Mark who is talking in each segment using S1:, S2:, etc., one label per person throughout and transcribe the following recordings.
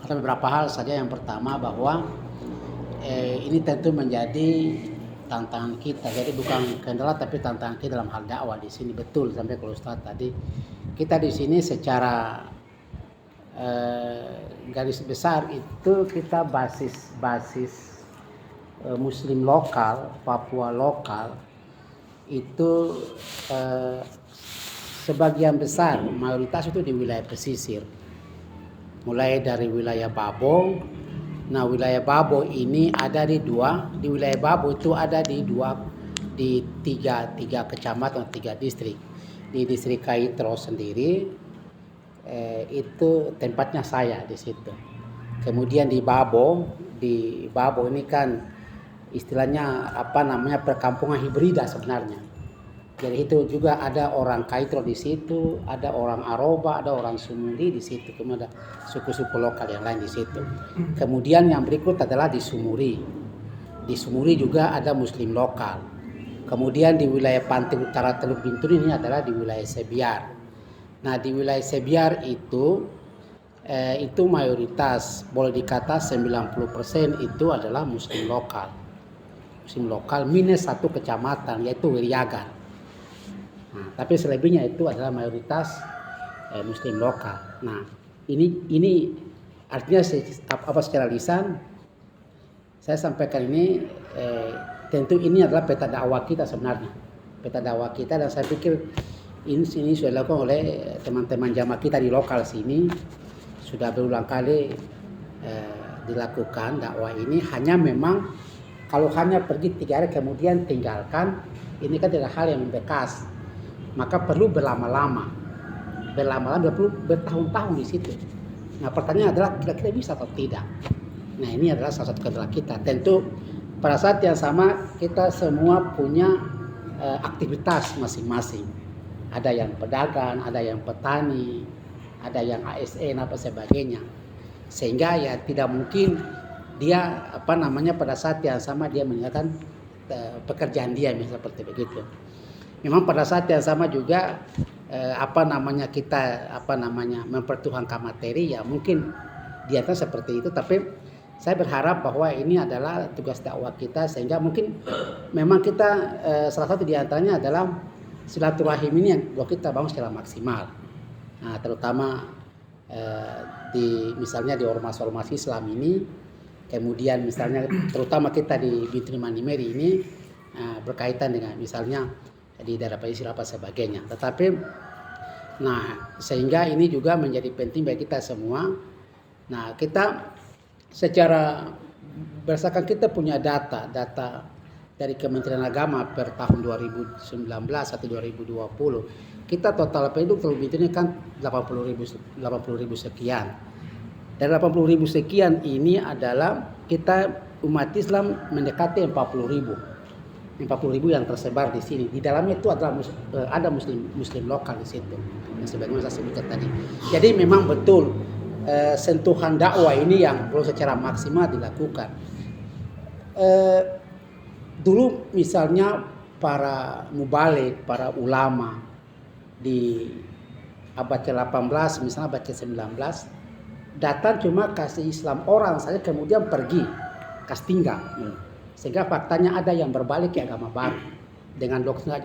S1: Ada beberapa hal saja. Yang pertama bahwa ini tentu menjadi tantangan kita. Jadi bukan kendala tapi tantangan kita dalam hal dakwah di sini. Betul sampai kalau Ustaz tadi. Kita di sini secara garis besar itu kita basis Muslim lokal, Papua lokal itu sebagian besar mayoritas itu di wilayah pesisir. Mulai dari wilayah Babo. Nah, wilayah Babo ini ada di wilayah Babo itu ada di tiga kecamatan, 3 distrik. Di distrik Kaitro sendiri itu tempatnya saya di situ. Kemudian di Babo ini kan istilahnya perkampungan hibrida sebenarnya. Jadi itu juga ada orang Kaitro di situ, ada orang Aroba, ada orang Sumuri di situ, kemudian ada suku-suku lokal yang lain di situ. Kemudian yang berikut adalah di Sumuri. Di Sumuri juga ada Muslim lokal. Kemudian di wilayah pantai utara Teluk Bintun ini adalah di wilayah Sebiar. Nah, di wilayah Sebiar itu mayoritas boleh dikata 90% itu adalah Muslim lokal. Muslim lokal minus 1 kecamatan yaitu Wiriagan. Nah, tapi selebihnya itu adalah mayoritas Muslim lokal. Nah, ini artinya secara lisan saya sampaikan ini tentu ini adalah peta dakwah kita sebenarnya. Peta dakwah kita, dan saya pikir ini sudah dilakukan oleh teman-teman jamaah kita di lokal sini. Sudah berulang kali dilakukan dakwah ini. Hanya memang kalau hanya pergi 3 hari kemudian tinggalkan, ini kan tidak hal yang membekas. Maka perlu berlama-lama perlu bertahun-tahun di situ. Nah, pertanyaannya adalah kira-kira bisa atau tidak. Nah, ini adalah salah satu kendala kita. Tentu pada saat yang sama kita semua punya aktivitas masing-masing. Ada yang pedagang, ada yang petani, ada yang ASN apa sebagainya. Sehingga ya tidak mungkin dia pada saat yang sama dia meninggalkan pekerjaan dia misalnya seperti begitu. Memang pada saat yang sama juga kita mempertuhankan materi, ya mungkin di atas seperti itu, tapi saya berharap bahwa ini adalah tugas dakwah kita, sehingga mungkin memang kita salah satu di antaranya adalah silaturahim ini yang kita bangun secara maksimal. Nah, terutama misalnya di ormas-ormas Islam ini, kemudian misalnya terutama kita di Bintuni Manimeri ini berkaitan dengan misalnya di daerah pesisir apa sebagainya. Tetapi sehingga ini juga menjadi penting bagi kita semua. Nah, kita secara berdasarkan kita punya data dari Kementerian Agama per tahun 2019 atau 2020. Kita total penduduk Teluk Bintun ini kan 80.000 sekian. Dari 80.000 sekian ini adalah kita umat Islam mendekati 40.000 yang tersebar di sini. Di dalamnya itu ada muslim lokal di situ. Yang sebagaimana saya sebutkan tadi. Jadi memang betul sentuhan dakwah ini yang perlu secara maksimal dilakukan. Dulu misalnya para mubalik, para ulama di abad ke-18 misalnya abad ke-19 datang cuma kasih Islam orang saja kemudian pergi kasih tinggal. Sehingga faktanya ada yang berbalik ke agama baru dengan doktrin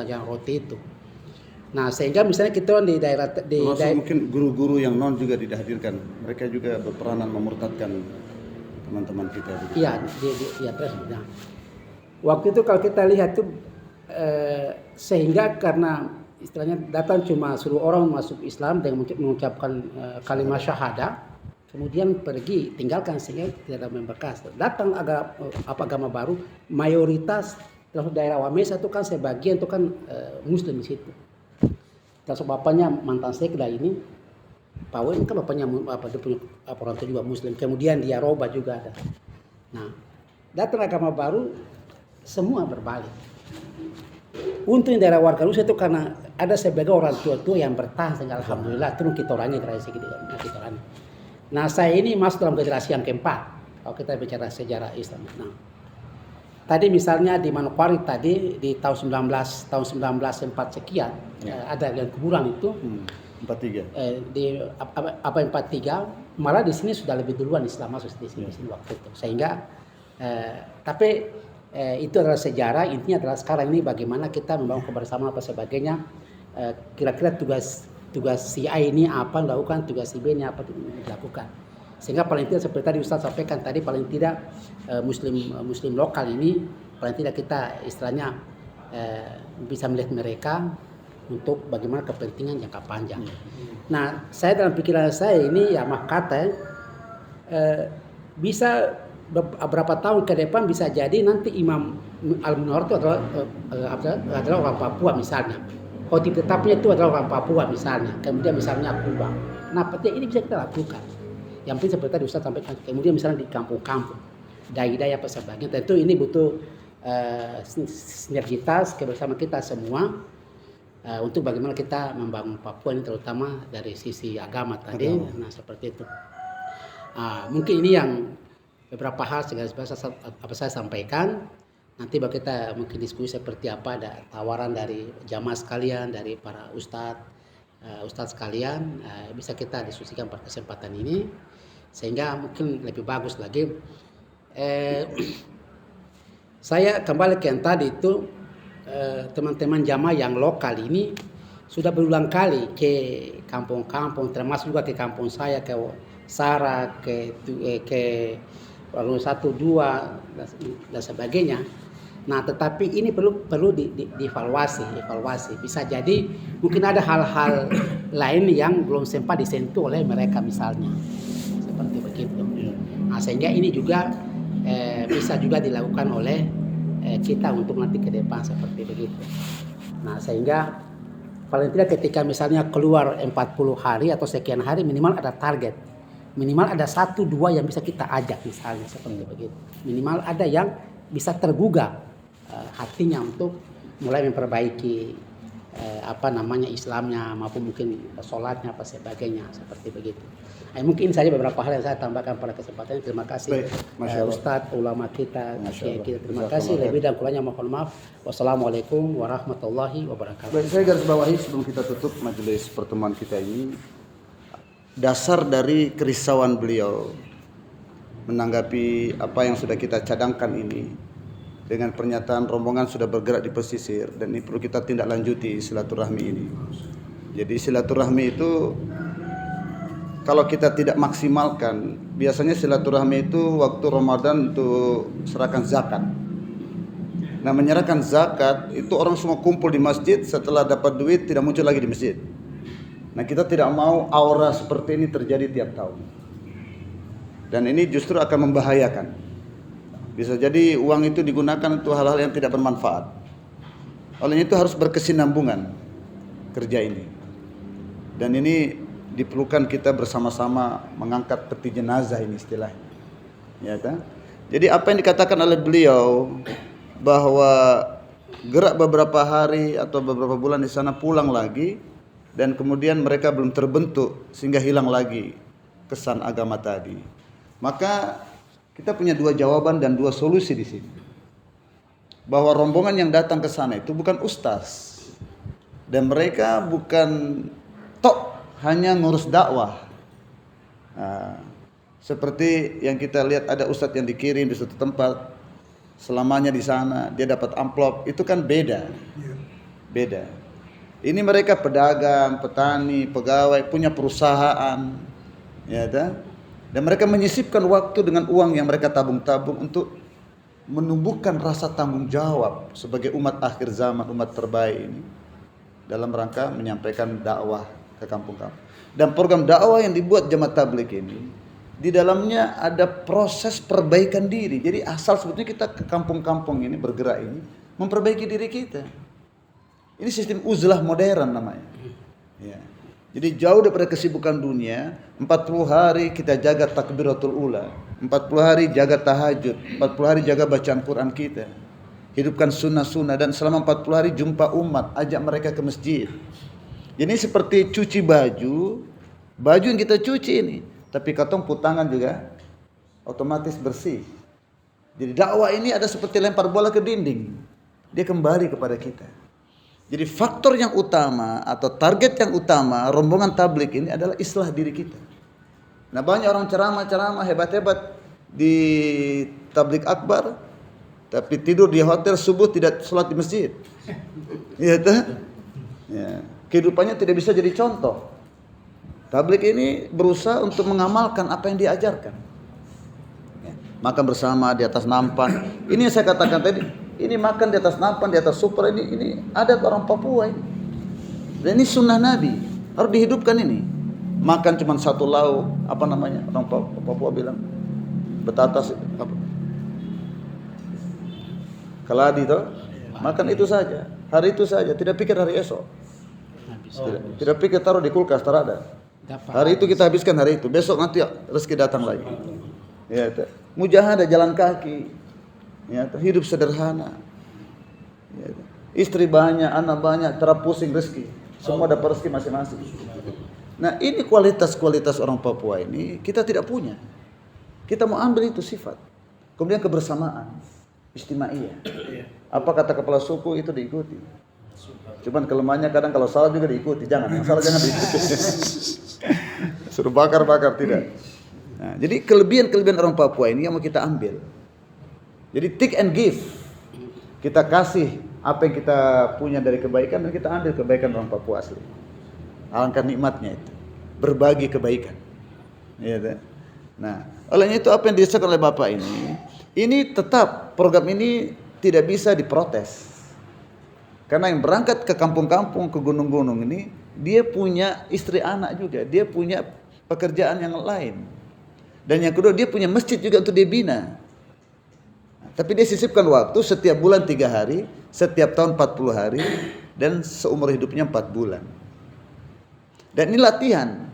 S1: ajaran roti itu. Nah, sehingga misalnya kita di daerah
S2: mungkin guru-guru yang non juga tidak hadirkan, mereka juga berperanan memurtadkan teman-teman kita.
S1: Iya, terus. Nah, waktu itu kalau kita lihat tuh sehingga karena istilahnya datang cuma suruh orang masuk Islam dengan mengucapkan kalimat syahadah. Kemudian pergi, tinggalkan sehingga tidak membekas. Datang agama baru, mayoritas dalam daerah Wamesa itu kan sebagian itu kan Muslim di situ. Terus bapaknya mantan sekda ini, Pak Wen kan bapaknya dia punya orang tua juga Muslim. Kemudian di Aroba juga ada. Nah, datang agama baru, semua berbalik. Untuk daerah warga Rusia itu karena ada sebagai orang tua yang bertahan sehingga alhamdulillah terus kita orangnya generasi kita orangnya. Nah, saya ini masuk dalam generasi yang keempat kalau kita bicara sejarah Islam. Nah, tadi misalnya di Manokwari tadi di tahun 1904 sekian ada yang kuburan itu
S2: 43.
S1: Di apa 43 malah di sini sudah lebih duluan Islam masuk di sini waktu itu. Sehingga tapi itu adalah sejarah, intinya adalah sekarang ini bagaimana kita membangun kebersamaan apa sebagainya. Kira-kira tugas si A ini apa dilakukan, tugas si B ini apa dilakukan. Sehingga paling tidak seperti tadi Ustaz sampaikan tadi, paling tidak muslim lokal ini paling tidak kita istilahnya bisa melihat mereka untuk bagaimana kepentingan jangka panjang. Nah, saya dalam pikiran saya ini ya kata bisa beberapa tahun ke depan bisa jadi nanti Imam Al-Munawwar itu adalah orang Papua misalnya. Khotib tetapnya itu adalah orang Papua misalnya. Kemudian misalnya Kuba. Nah, ini bisa kita lakukan. Yang penting seperti tadi Ustaz sampaikan. Kemudian misalnya di kampung-kampung, dai-dai apa sebagainya. Tentu ini butuh sinergitas kebersamaan kita semua. Untuk bagaimana kita membangun Papua ini terutama dari sisi agama tadi. Nah seperti itu. Mungkin ini yang beberapa hal segala apa saya sampaikan. Nanti bagi kita mungkin diskusi seperti apa, ada tawaran dari jamaah sekalian, dari para ustadz sekalian, bisa kita diskusikan pada kesempatan ini sehingga mungkin lebih bagus lagi. Saya kembali ke yang tadi itu. Teman-teman jamaah yang lokal ini sudah berulang kali ke kampung-kampung, termasuk juga ke kampung saya, ke Sara, ke 1, 2 dan sebagainya. Nah, tetapi ini perlu dievaluasi. Bisa jadi mungkin ada hal-hal lain yang belum sempat disentuh oleh mereka misalnya, seperti begitu. Nah, sehingga ini juga bisa juga dilakukan oleh kita untuk nanti ke depan seperti begitu. Nah, sehingga paling tidak ketika misalnya keluar 40 hari atau sekian hari minimal ada target. Minimal ada 1-2 yang bisa kita ajak misalnya seperti begitu. Minimal ada yang bisa tergugah hatinya untuk mulai memperbaiki Islamnya maupun mungkin sholatnya apa sebagainya seperti begitu. Mungkin saja beberapa hal yang saya tambahkan pada kesempatan ini. Terima kasih Ustadz, ulama kita, terima kasih. Lebih dan kurangnya mohon maaf. Wassalamualaikum warahmatullahi wabarakatuh.
S2: Baik, saya garis bawahi sebelum kita tutup majelis pertemuan kita ini, dasar dari kerisauan beliau menanggapi apa yang sudah kita cadangkan ini dengan pernyataan rombongan sudah bergerak di pesisir, dan ini perlu kita tindak lanjuti silaturahmi ini. Jadi silaturahmi itu kalau kita tidak maksimalkan, biasanya silaturahmi itu waktu Ramadan untuk serahkan zakat. Nah, menyerahkan zakat itu orang semua kumpul di masjid, setelah dapat duit tidak muncul lagi di masjid. Nah, kita tidak mau aura seperti ini terjadi tiap tahun. Dan ini justru akan membahayakan. Bisa jadi uang itu digunakan untuk hal-hal yang tidak bermanfaat. Oleh itu harus berkesinambungan kerja ini. Dan ini diperlukan kita bersama-sama mengangkat peti jenazah ini istilahnya. Ya kan? Jadi apa yang dikatakan oleh beliau bahwa gerak beberapa hari atau beberapa bulan di sana pulang lagi dan kemudian mereka belum terbentuk sehingga hilang lagi kesan agama tadi. Maka kita punya 2 jawaban dan 2 solusi di sini. Bahwa rombongan yang datang ke sana itu bukan ustaz. Dan mereka bukan hanya ngurus dakwah. Nah, seperti yang kita lihat ada ustaz yang dikirim di suatu tempat, selamanya di sana, dia dapat amplop, itu kan beda. Beda. Ini mereka pedagang, petani, pegawai, punya perusahaan. Ya kan? Dan mereka menyisipkan waktu dengan uang yang mereka tabung-tabung untuk menumbuhkan rasa tanggung jawab sebagai umat akhir zaman, umat terbaik ini dalam rangka menyampaikan dakwah ke kampung-kampung. Dan program dakwah yang dibuat Jamaah Tabligh ini di dalamnya ada proses perbaikan diri. Jadi asal sebetulnya kita ke kampung-kampung ini bergerak ini memperbaiki diri kita. Ini sistem uzlah modern namanya. Ya. Jadi jauh daripada kesibukan dunia, 40 hari kita jaga takbiratul ula, 40 hari jaga tahajud, 40 hari jaga bacaan Quran kita. Hidupkan sunnah-sunnah dan selama 40 hari jumpa umat, ajak mereka ke masjid. Jadi seperti cuci baju yang kita cuci ini, tapi katong putangan juga otomatis bersih. Jadi dakwah ini ada seperti lempar bola ke dinding, dia kembali kepada kita. Jadi faktor yang utama atau target yang utama rombongan tablik ini adalah islah diri kita. Nah, banyak orang ceramah-ceramah hebat-hebat di tablik akbar, tapi tidur di hotel, subuh tidak sholat di masjid. Iya tuh. Ya. Kehidupannya tidak bisa jadi contoh. Tablik ini berusaha untuk mengamalkan apa yang diajarkan. Ya. Makan bersama di atas nampan. Ini yang saya katakan tadi. Ini makan di atas nampan, di atas super, ini ada orang Papua ini. Dan ini sunnah Nabi, harus dihidupkan ini. Makan cuma satu lauk, apa namanya? Orang Papua bilang betatas apa? Keladi toh. Makan itu saja, hari itu saja, tidak pikir hari esok. Tidak pikir taruh di kulkas, terada. Hari itu kita habiskan hari itu, besok nanti rezeki datang lagi. Ya, mujahadah jalan kaki. Ya, hidup sederhana. Ya, istri banyak, anak banyak, terpusing rezeki. Semua dapat rezeki masing-masing. Nah, ini kualitas-kualitas orang Papua ini kita tidak punya. Kita mau ambil itu sifat. Kemudian kebersamaan, istimaiyah. Apa kata kepala suku itu diikuti. Cuman kelemahannya kadang kalau salah juga diikuti. Jangan, yang salah jangan diikuti. Suruh bakar-bakar tidak. Nah, jadi kelebihan-kelebihan orang Papua ini yang mau kita ambil. Jadi take and give. Kita kasih apa yang kita punya dari kebaikan dan kita ambil kebaikan orang Papua asli. Alangkah nikmatnya itu. Berbagi kebaikan. Ya, nah, oleh itu apa yang dirasakan oleh Bapak ini tetap program ini tidak bisa diprotes. Karena yang berangkat ke kampung-kampung, ke gunung-gunung ini, dia punya istri anak juga, dia punya pekerjaan yang lain. Dan yang kedua, dia punya masjid juga untuk dia bina. Tapi dia sisipkan waktu setiap bulan 3 hari, setiap tahun 40 hari, dan seumur hidupnya 4 bulan. Dan ini latihan.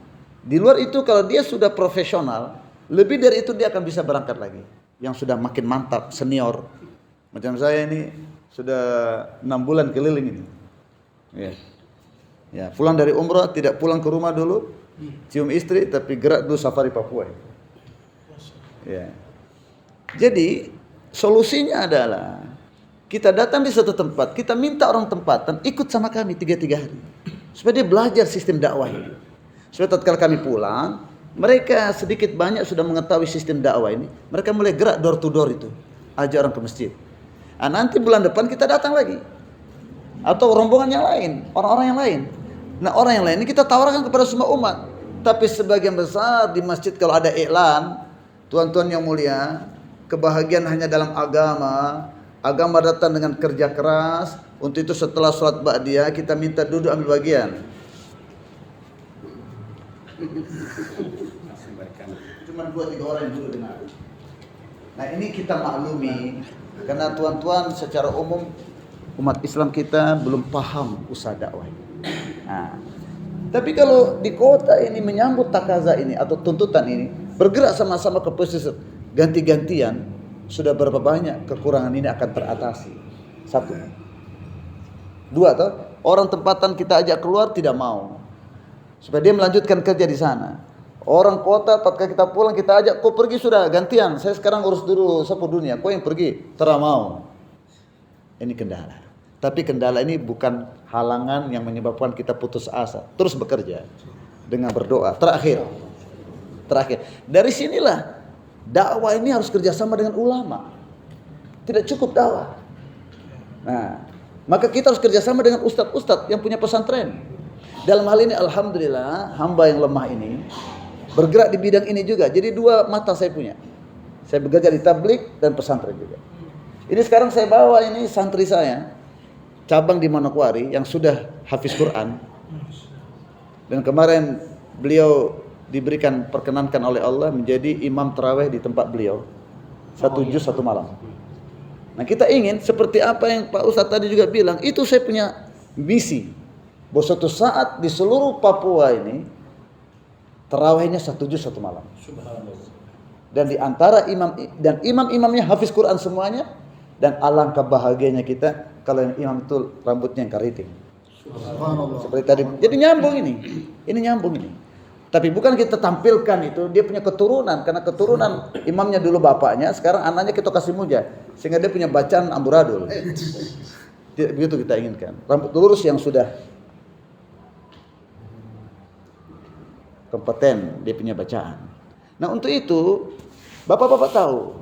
S2: Di luar itu kalau dia sudah profesional, lebih dari itu dia akan bisa berangkat lagi. Yang sudah makin mantap, senior. Macam saya ini sudah 6 bulan keliling ini. Ya, pulang dari umrah, tidak pulang ke rumah dulu, cium istri, tapi gerak dulu safari Papua. Ya. Jadi solusinya adalah kita datang di satu tempat, kita minta orang tempatan ikut sama kami 3 hari. Supaya dia belajar sistem dakwah ini. Supaya tatkala kami pulang, mereka sedikit banyak sudah mengetahui sistem dakwah ini. Mereka mulai gerak door to door itu. Ajak orang ke masjid. Nah, nanti bulan depan kita datang lagi. Atau rombongan yang lain, orang-orang yang lain. Nah, orang yang lain ini kita tawarkan kepada semua umat. Tapi sebagian besar di masjid kalau ada iklan, tuan-tuan yang mulia, kebahagiaan hanya dalam agama. Agama datang dengan kerja keras. Untuk itu setelah sholat ba'diyah kita minta duduk ambil bagian. Cuma 2-3 orang yang duduk dengar. Nah, ini kita maklumi karena tuan-tuan secara umum umat Islam kita belum paham usaha dakwah. Nah, tapi kalau di kota ini menyambut takaza ini atau tuntutan ini, bergerak sama-sama ke pesisir, ganti-gantian, sudah berapa banyak kekurangan ini akan teratasi. 1. 2, orang tempatan kita ajak keluar tidak mau. Supaya dia melanjutkan kerja di sana. Orang kota tatkala kita pulang kita ajak, kau pergi sudah gantian. Saya sekarang urus dulu sapu dunia. Kau yang pergi, tidak mau. Ini kendala. Tapi kendala ini bukan halangan yang menyebabkan kita putus asa. Terus bekerja dengan berdoa. Terakhir. Dari sinilah dakwah ini harus kerjasama dengan ulama. Tidak cukup dakwah. Nah, maka kita harus kerjasama dengan ustadz-ustadz yang punya pesantren. Dalam hal ini alhamdulillah hamba yang lemah ini bergerak di bidang ini juga. Jadi 2 mata saya punya. Saya bekerja di tablik dan pesantren juga. Ini sekarang saya bawa ini santri saya cabang di Manokwari yang sudah hafiz Quran. Dan kemarin beliau diberikan perkenankan oleh Allah menjadi imam tarawih di tempat beliau. 1 juz 1 malam. Nah, kita ingin seperti apa yang Pak Ustadz tadi juga bilang, itu saya punya misi. Bahwa suatu saat di seluruh Papua ini tarawihnya 1 juz 1 malam. Dan di antara imam-imamnya hafiz Quran semuanya. Dan alangkah bahagianya kita kalau yang imam itu rambutnya yang keriting. Seperti tadi. Jadi nyambung ini. Ini nyambung ini. Tapi bukan kita tampilkan itu, dia punya keturunan. Karena keturunan imamnya dulu bapaknya, sekarang anaknya kita kasih muja. Sehingga dia punya bacaan amburadul. Tidak begitu kita inginkan. Rambut lurus yang sudah kompeten dia punya bacaan. Nah untuk itu bapak-bapak tahu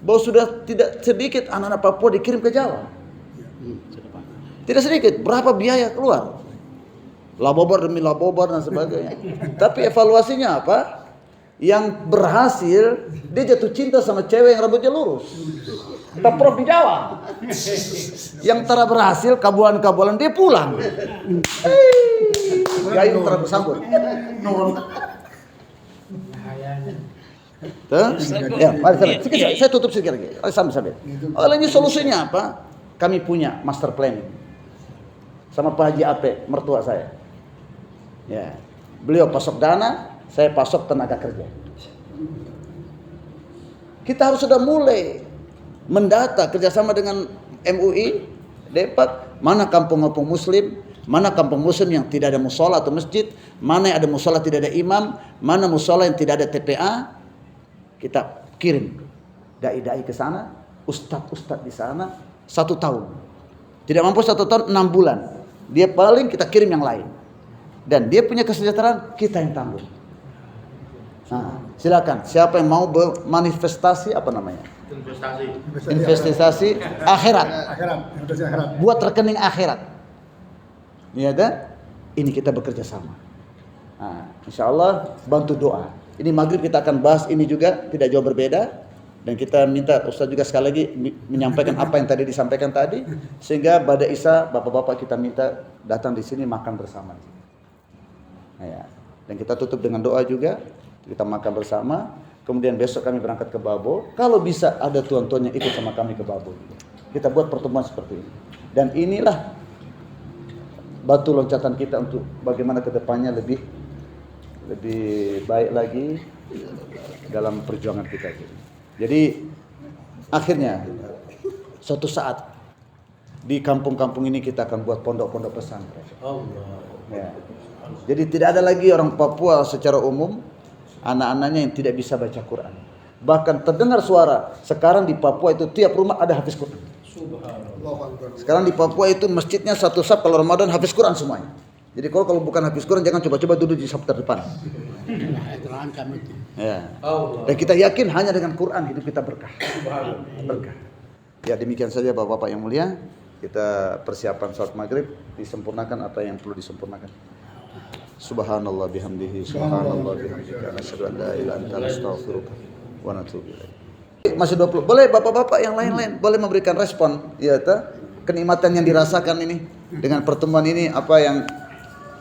S2: bahwa sudah tidak sedikit anak-anak Papua dikirim ke Jawa. Tidak sedikit, berapa biaya keluar? Labobar demi labobar dan sebagainya. Tapi evaluasinya apa? Yang berhasil dia jatuh cinta sama cewek yang rambutnya lurus. Kita prof di Jawa. Yang tak berhasil kabulan-kabulan dia pulang. Gayu tak bersambut. Ya, mari saya tutup sedikit lagi. Sambil. Oleh ini solusinya apa? Kami punya master planning. Sama Pak Haji Ape, mertua saya. Ya, beliau pasok dana, saya pasok tenaga kerja. Kita harus sudah mulai mendata kerjasama dengan MUI, Depak, mana kampung-kampung Muslim, mana kampung Muslim yang tidak ada musola atau masjid, mana yang ada musola tidak ada imam, mana musola yang tidak ada TPA. Kita kirim dai-dai ke sana, ustadz-ustadz di sana 1 tahun. Tidak mampu 1 tahun 6 bulan. Dia paling kita kirim yang lain. Dan dia punya kesejahteraan, kita yang tanggung. Nah, silakan. Siapa yang mau bermanifestasi apa namanya? Investasi akhirat. Buat rekening akhirat. Iya kan? Ini kita bekerja sama. Nah, insya Allah bantu doa. Ini maghrib kita akan bahas ini juga, tidak jauh berbeda. Dan kita minta Ustaz juga sekali lagi menyampaikan apa yang tadi disampaikan tadi. Sehingga pada Isya bapak-bapak kita minta datang di sini makan bersama. Nah, ya. Dan kita tutup dengan doa juga. Kita makan bersama. Kemudian besok kami berangkat ke Babo. Kalau bisa ada tuan-tuan yang ikut sama kami ke Babo. Kita buat pertemuan seperti ini. Dan inilah batu loncatan kita untuk bagaimana ke depannya lebih baik lagi dalam perjuangan kita. Jadi akhirnya suatu saat di kampung-kampung ini kita akan buat pondok-pondok pesantren. Ya. Jadi tidak ada lagi orang Papua secara umum anak-anaknya yang tidak bisa baca Quran. Bahkan terdengar suara sekarang di Papua itu tiap rumah ada hafiz Quran. Sekarang di Papua itu masjidnya satu saf kalau Ramadan hafiz Quran semuanya. Jadi kalau bukan hafiz Quran jangan coba-coba duduk di saf terdepan. Ya. Dan kita yakin hanya dengan Quran hidup kita berkah. Berkah. Ya demikian saja Bapak-bapak yang mulia. Kita persiapan salat maghrib, disempurnakan apa yang perlu disempurnakan. Subhanallah bihamdihi, subhanallah bihamdika, asyhadu an la ilaha illa anta, astaghfiruka wa atubu ilaik. Masih 20. Boleh Bapak-bapak yang lain-lain boleh memberikan respon ya kenikmatan yang dirasakan ini dengan pertemuan ini, apa yang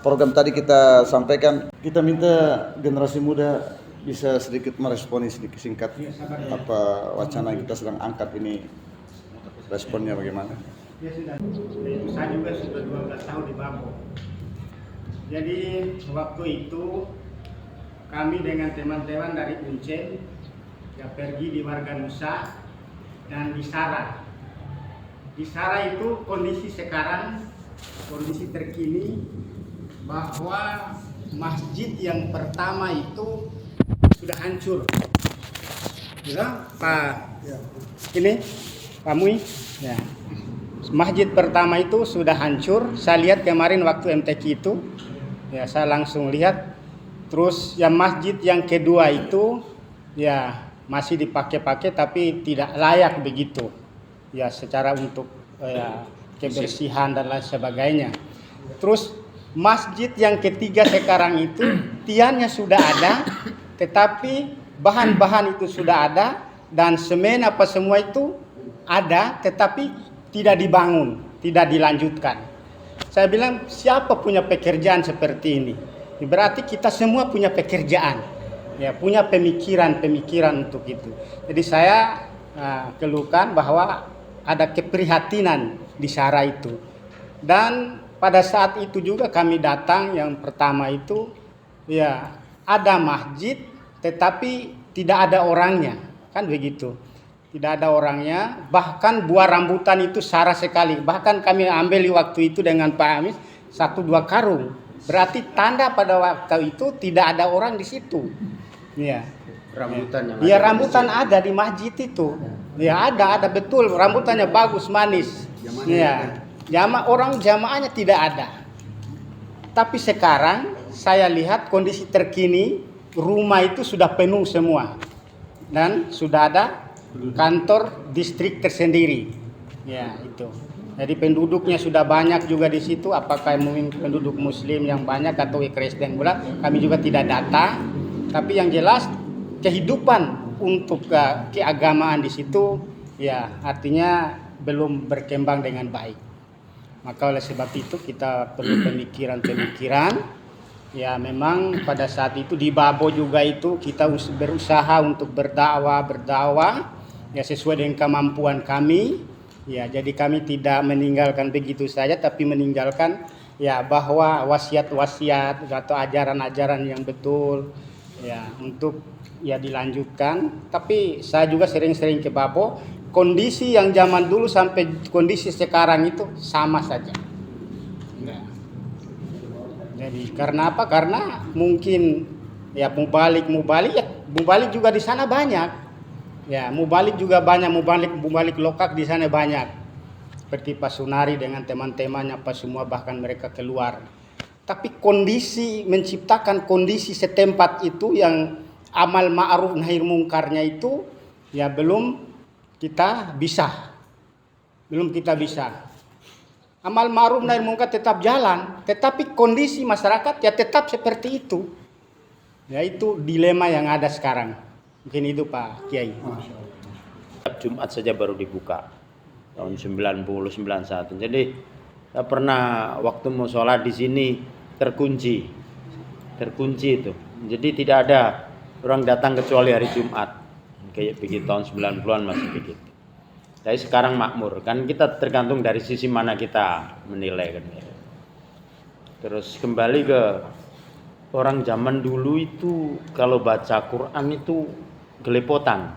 S2: program tadi kita sampaikan. Kita minta generasi muda bisa sedikit meresponi sedikit singkat apa wacana yang kita sedang angkat ini, responnya bagaimana?
S3: Ya sudah. Saya juga sudah 12 tahun di Babo. Jadi waktu itu kami dengan teman-teman dari Uncen ya pergi di Warga Nusa dan di Sara. Di Sara itu kondisi sekarang, kondisi terkini bahwa masjid yang pertama itu sudah hancur. Ya, Pak. Ini Pak Mui. Ya. Masjid pertama itu sudah hancur. Saya lihat kemarin waktu MTQ itu. Ya, saya langsung lihat. Terus yang masjid yang kedua itu ya masih dipakai-pakai tapi tidak layak begitu. Ya, secara untuk kebersihan dan lain sebagainya. Terus masjid yang ketiga sekarang itu tiannya sudah ada, tetapi bahan-bahan itu sudah ada dan semen apa semua itu ada, tetapi tidak dibangun, tidak dilanjutkan. Saya bilang siapa punya pekerjaan seperti ini? Berarti kita semua punya pekerjaan, ya punya pemikiran untuk itu. Jadi saya keluhkan bahwa ada keprihatinan di Sara itu. Dan pada saat itu juga kami datang yang pertama itu ya ada masjid tetapi tidak ada orangnya, kan begitu. Tidak ada orangnya, bahkan buah rambutan itu Sara sekali. Bahkan kami ambil waktu itu dengan Pak Amis 1-2 karung. Berarti tanda pada waktu itu tidak ada orang di situ. Ya. Rambutan ada di masjid itu. Ya ada betul, rambutannya bagus, manis. Ya. Jamaahnya tidak ada. Tapi sekarang saya lihat kondisi terkini rumah itu sudah penuh semua dan sudah ada kantor distrik tersendiri. Ya itu. Jadi penduduknya sudah banyak juga di situ. Apakah mungkin penduduk Muslim yang banyak atau Kristen pula? Kami juga tidak data. Tapi yang jelas kehidupan untuk keagamaan di situ, ya artinya belum berkembang dengan baik. Maka oleh sebab itu kita perlu pemikiran-pemikiran. Ya memang pada saat itu di Babo juga itu kita berusaha untuk berdakwah ya sesuai dengan kemampuan kami. Ya jadi kami tidak meninggalkan begitu saja, tapi meninggalkan ya bahwa wasiat-wasiat atau ajaran-ajaran yang betul ya untuk ya dilanjutkan. Tapi saya juga sering-sering ke Babo. Kondisi yang zaman dulu sampai kondisi sekarang itu sama saja. Nah, jadi karena apa? Karena mungkin ya mubalik juga di sana banyak. Ya mubalik juga banyak, mubalik lokal di sana banyak. Seperti Pak Sunari dengan teman-temannya Pak semua bahkan mereka keluar. Tapi kondisi menciptakan kondisi setempat itu yang amal ma'ruf nahi mungkarnya itu ya belum kita bisa. Amal ma'ruf nahi mungkar tetap jalan, tetapi kondisi masyarakat ya tetap seperti itu. Ya itu dilema yang ada sekarang. Mungkin itu Pak Kiai.
S4: Jumat saja baru dibuka tahun 90-91. Jadi saya pernah waktu mau sholat di sini terkunci itu. Jadi tidak ada orang datang kecuali hari Jumat. Kayak begitu tahun 90-an masih begitu. Tapi sekarang makmur. Kan kita tergantung dari sisi mana kita menilai kan. Terus kembali ke orang zaman dulu itu kalau baca Quran itu gelepotan.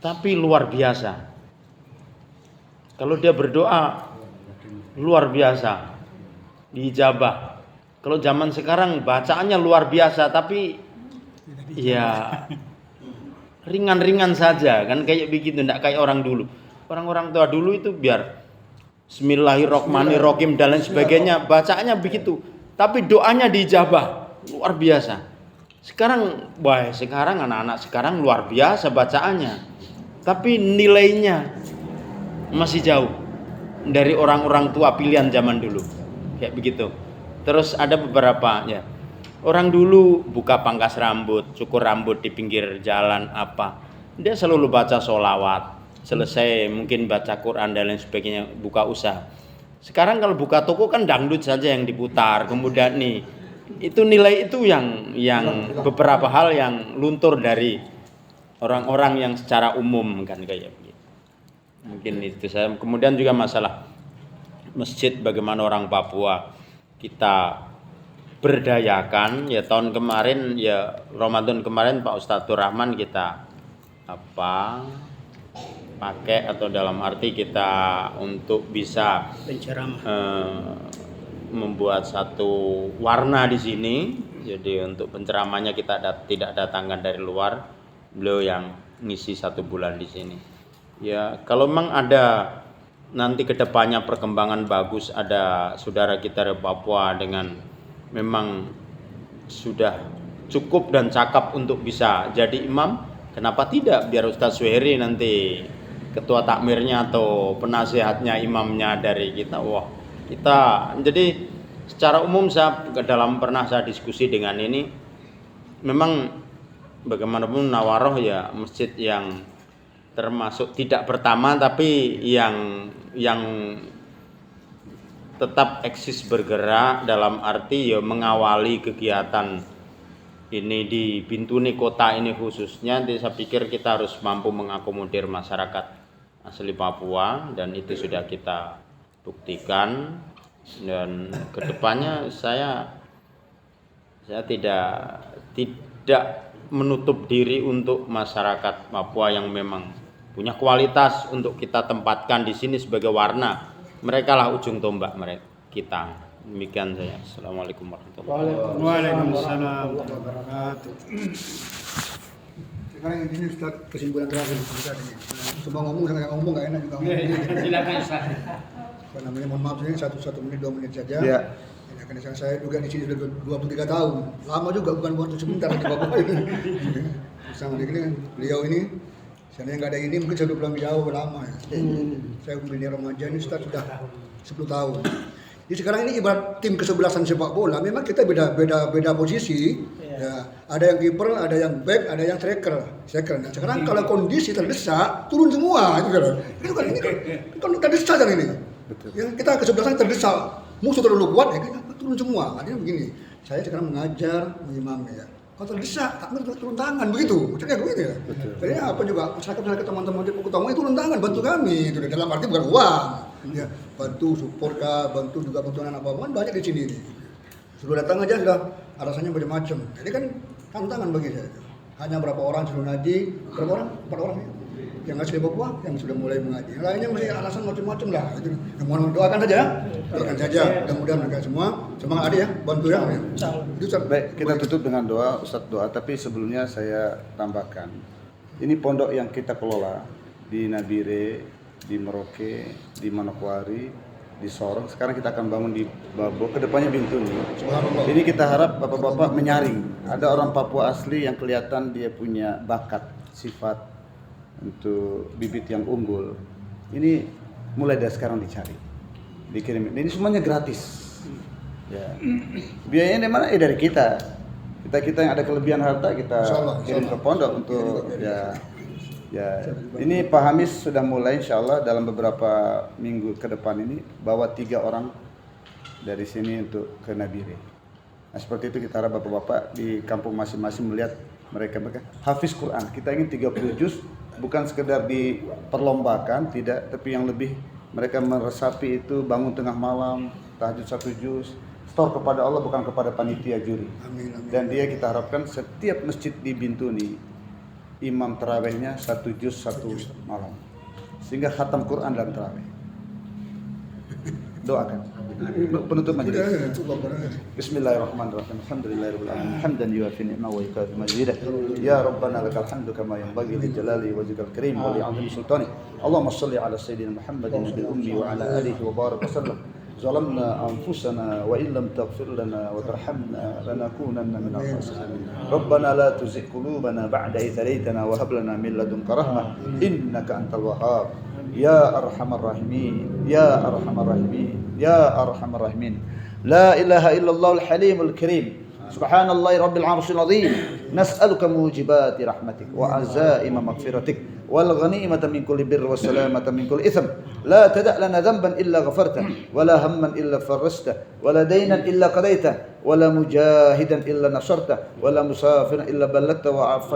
S4: Tapi luar biasa. Kalau dia berdoa luar biasa. Diijabah. Kalau zaman sekarang bacaannya luar biasa tapi ya ringan-ringan saja kan kayak begitu, enggak kayak orang dulu. Orang-orang tua dulu itu biar Bismillahirrahmanirrahim dan lain sebagainya, bacaannya begitu. Tapi doanya diijabah, luar biasa. Sekarang anak-anak sekarang luar biasa bacaannya. Tapi nilainya masih jauh dari orang-orang tua pilihan zaman dulu. Kayak begitu. Terus ada beberapa ya. Orang dulu buka pangkas rambut, cukur rambut di pinggir jalan apa. Dia selalu baca sholawat. Selesai mungkin baca Quran dan lain sebagainya, buka usaha. Sekarang kalau buka toko kan dangdut saja yang diputar. Kemudian nih, itu nilai itu yang beberapa hal yang luntur dari orang-orang yang secara umum kan kayak begitu. Mungkin itu saya. Kemudian juga masalah masjid, bagaimana orang Papua kita berdayakan ya. Tahun kemarin ya Ramadan kemarin Pak Ustadzur Rahman kita pakai atau dalam arti kita untuk bisa membuat satu warna di sini. Jadi untuk penceramahnya kita tidak datangkan dari luar, beliau yang ngisi 1 bulan di sini. Ya kalau memang ada nanti kedepannya perkembangan bagus, ada saudara kita dari Papua dengan memang sudah cukup dan cakap untuk bisa jadi imam, kenapa tidak biar Ustadz Suheri nanti ketua takmirnya atau penasihatnya imamnya dari kita. Wah kita jadi secara umum pernah saya diskusi dengan ini, memang bagaimanapun Nawaroh ya masjid yang termasuk tidak pertama tapi yang tetap eksis bergerak dalam arti ya mengawali kegiatan ini di Bintuni kota ini khususnya. Jadi saya pikir kita harus mampu mengakomodir masyarakat asli Papua dan itu sudah kita buktikan. Dan kedepannya saya tidak menutup diri untuk masyarakat Papua yang memang punya kualitas untuk kita tempatkan di sini sebagai warna. Mereka lah ujung tombak mereka kita. Demikian saya. Assalamualaikum warahmatullahi wabarakatuh.
S3: Waalaikumsalam warahmatullahi wabarakatuh.
S5: Sekarang ini Ustaz kesimpulan terakhir kita ini. Semua ngomong sama ngomong nggak enak juga ngomong.
S3: Silakan Ustaz.
S5: Apa namanya, mohon maaf ini 1 menit 2 menit saja.
S2: Ya.
S5: Ya, karena saya juga di sini sudah 23 tahun. Lama juga, bukan waktu sebentar di Papua ini. Sama ini beliau ini, seandainya nggak ada ini mungkin saya udah pulang jauh lama ya. Saya bini remaja ini sudah 10 tahun. Jadi sekarang ini ibarat tim kesebelasan sepak bola. Memang kita beda posisi. Ya, ada yang kiper, ada yang back, ada yang striker. Nah, sekarang kalau kondisi terdesak, turun semua itu kan. Ini kan terdesak kan ini.
S2: Betul.
S5: Ya, kita kesebelasan terdesak. Musuh terlalu kuat ya, kita turun semua. Artinya begini, saya sekarang mengajar, mengimami ya. Kalau terdesak, takmir turun tangan begitu. Maksudnya begitu ya. Jadi apa juga masyarakat teman-teman di Pukutama itu turun tangan bantu kami. Itu dalam arti bukan uang. Ya, bantu support kah, bantu juga bantuan apa-apa banyak di sini. Sudah datang aja sudah alasannya macam-macam. Jadi kan tantangan bagi saya. Hanya berapa orang suruh ngaji, berapa orang? 4 orang ya. Yang ngasih di Papua, yang sudah mulai mengaji. Yang lainnya masih alasan macam-macam lah. Itu. Mohon doakan saja. Doakan saja. Mudah-mudahan mereka semua semangat ada ya, bantu ya.
S2: Baik, kita tutup dengan doa, Ustadz doa. Tapi sebelumnya saya tambahkan, ini pondok yang kita kelola di Nabire, di Merauke, di Manokwari, di Sorong. Sekarang kita akan bangun di Babo, kedepannya Bintuni. Ini kita harap bapak-bapak menyaring. Ada orang Papua asli yang kelihatan dia punya bakat, sifat untuk bibit yang unggul. Ini mulai dari sekarang dicari, dikirim. Ini semuanya gratis. Ya. Biayanya dari mana? Dari kita. Kita yang ada kelebihan harta kita kirim ke pondok untuk ya. Ini Pak Hamis sudah mulai insyaallah dalam beberapa minggu ke depan ini bawa 3 orang dari sini untuk ke Nabire. Nah, seperti itu kita harap bapak-bapak di kampung masing-masing melihat mereka hafiz Quran. Kita ingin 30 juz, bukan sekedar diperlombakan, tidak, tapi yang lebih mereka meresapi itu bangun tengah malam, tahajud 1 juz, store kepada Allah bukan kepada panitia juri.
S5: Amin.
S2: Dan dia kita harapkan setiap masjid di Bintuni imam tarawihnya 1 juz 1 malam, sehingga khatam Quran dalam tarawih. Doakan penutup majelis. Bismillahirrahmanirrahim. Alhamdulillahirabbil alamin. Hamdan yuafi ni'mahu wa yukafi mazidah. Ya Rabbana lakal hamdu kama yanbaghi li jalali wajhikal karim wa li 'azimi sultani. Allahumma shalli ala sayyidina Muhammadin nabil ummi wa ala alihi wa barik wa sallam. ظلمنا أنفسنا وإن لم تغفر لنا وترحمنا لنكونن من الخاسرين ربنا لا تزغ قلوبنا بعد إذ هديتنا وهب لنا من لدنك رحمة إنك أنت الوهاب يا أرحم الراحمين يا أرحم الراحمين يا أرحم الراحمين لا إله إلا الله الحليم الكريم سبحان الله رب العرش العظيم نسألك موجبات رحمتك وعزائم مغفرتك والغنيمة من كل بر والسلامة من كل إثم لا تدع لنا ذنبا إلا غفرته ولا هما إلا فرجته ولا دينا إلا قضيته ولا مجاهدا إلا نصرته ولا مسافرا إلا بلغته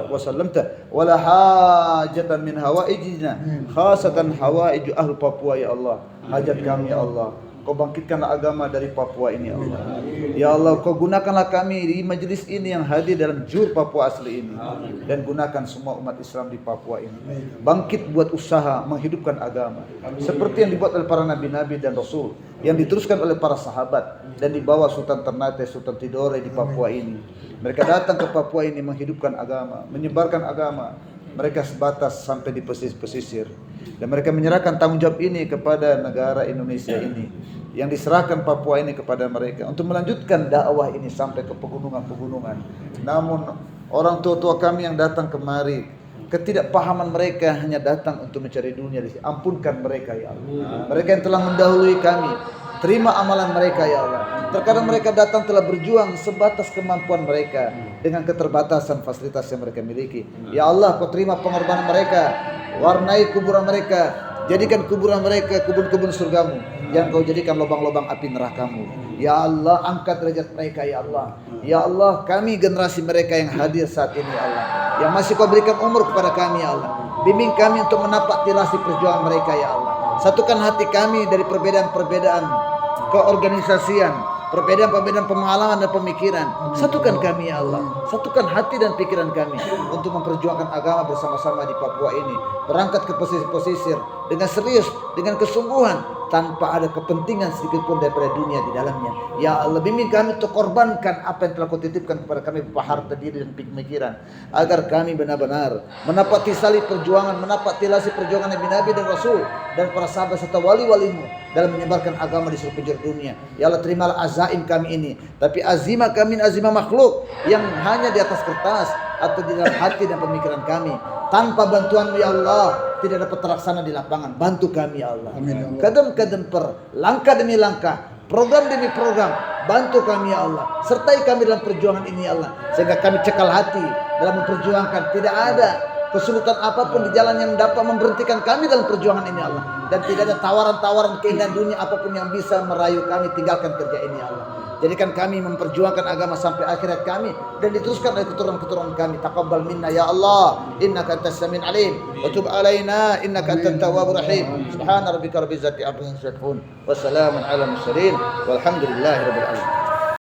S2: وسلمته ولا حاجة من حوائجنا خاصة حوائج أهل Papua ya Allah. Hajat kami ya Allah, Kau bangkitkanlah agama dari Papua ini ya Allah. Ya Allah, Kau gunakanlah kami di majelis ini yang hadir dalam jur Papua asli ini. Dan gunakan semua umat Islam di Papua ini. Bangkit buat usaha menghidupkan agama. Seperti yang dibuat oleh para nabi-nabi dan rasul. Yang diteruskan oleh para sahabat. Dan dibawa Sultan Ternate, Sultan Tidore di Papua ini. Mereka datang ke Papua ini menghidupkan agama, menyebarkan agama. Mereka sebatas sampai di pesisir-pesisir. Dan mereka menyerahkan tanggung jawab ini kepada negara Indonesia ini, yang diserahkan Papua ini kepada mereka untuk melanjutkan dakwah ini sampai ke pegunungan-pegunungan. Namun orang tua-tua kami yang datang kemari, ketidakpahaman mereka hanya datang untuk mencari dunia di sini. Ampunkan mereka ya Allah. Mereka yang telah mendahului kami, terima amalan mereka ya Allah. Terkadang mereka datang telah berjuang sebatas kemampuan mereka dengan keterbatasan fasilitas yang mereka miliki. Ya Allah, Kau terima pengorbanan mereka, warnai kuburan mereka, jadikan kuburan mereka kebun-kebun surgamu, yang Kau jadikan lubang-lubang api nerakamu. Ya Allah, angkat derajat mereka ya Allah. Ya Allah, kami generasi mereka yang hadir saat ini ya Allah, yang masih Kau berikan umur kepada kami ya Allah. Bimbing kami untuk menapak tirasi perjuangan mereka ya Allah. Satukan hati kami dari perbedaan-perbedaan keorganisasian, perbedaan-perbedaan pengalaman dan pemikiran. Satukan kami ya Allah, satukan hati dan pikiran kami untuk memperjuangkan agama bersama-sama di Papua ini. Berangkat ke pesisir-pesisir dengan serius, dengan kesungguhan,
S6: tanpa ada kepentingan sedikit pun daripada dunia di dalamnya. Ya Allah, bimbing kami untuk korbankan apa yang telah Kau titipkan kepada kami berupa harta diri dan pemikiran, agar kami benar-benar menapati salib perjuangan, menapati lasi perjuangan Nabi dan Rasul dan para sahabat serta wali-walimu dalam menyebarkan agama di seluruh penjuru dunia. Ya Allah, terimalah azaim kami ini, tapi azimah kami azimah makhluk yang hanya di atas kertas atau di dalam hati dan pemikiran kami. Tanpa bantuan-Mu ya Allah tidak dapat terlaksana di lapangan. Bantu kami ya Allah.
S5: Amin ya Allah.
S6: Kadam-kadam langkah demi langkah, program demi program, bantu kami ya Allah. Sertai kami dalam perjuangan ini ya Allah, sehingga kami cekal hati dalam memperjuangkan. Tidak ada kesulitan apapun di jalan yang dapat memberhentikan kami dalam perjuangan ini Allah. Dan tidak ada tawaran-tawaran keindahan dunia apapun yang bisa merayu kami tinggalkan kerja ini ya Allah. Jadikan kami memperjuangkan agama sampai akhirat kami dan diteruskan oleh keturunan-keturunan kami. Taqabbal minna ya Allah, innaka antas samiul alim, wa tub alaina innaka antat tawwabur rahim. Subhana rabbika rabbil izzati amma yasifun, wa salamun alal mursalin, walhamdulillahi rabbil alamin.